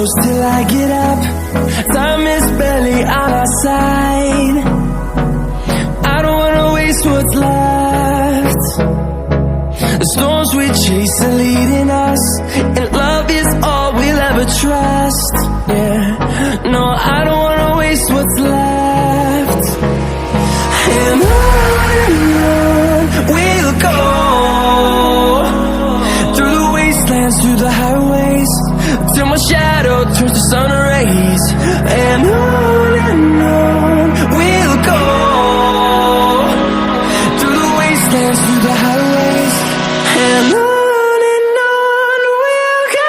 close till I get up. Time is barely on our side. I don't wanna waste what's left. The storms we chase are leading us, and love is all we'll ever trust. Yeah, no, I don't wanna waste what's left. And on we'll go, through the wastelands, through the highways, till my shadow turns to sun rays. And on we'll go, through the wastelands, through the highways, and on we'll go.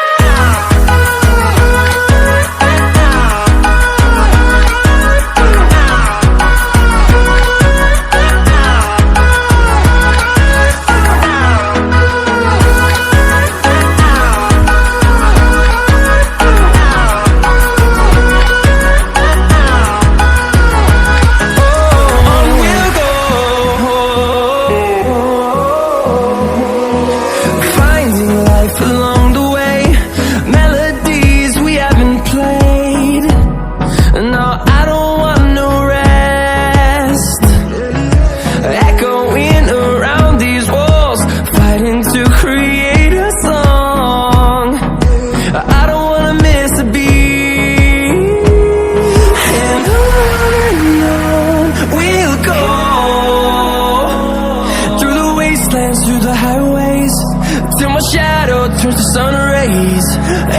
Through the highways, till my shadow turns to sun rays.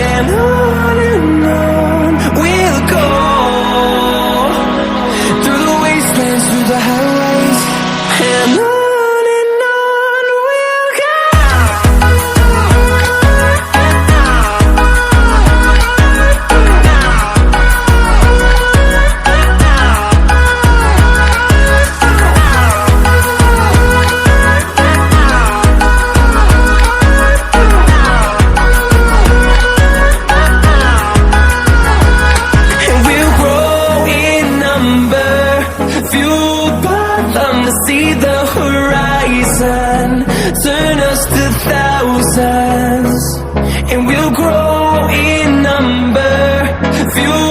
And on we'll go, through the wastelands, through the highways, and on we'll go. See the horizon, turn us to thousands, and we'll grow in number, fuel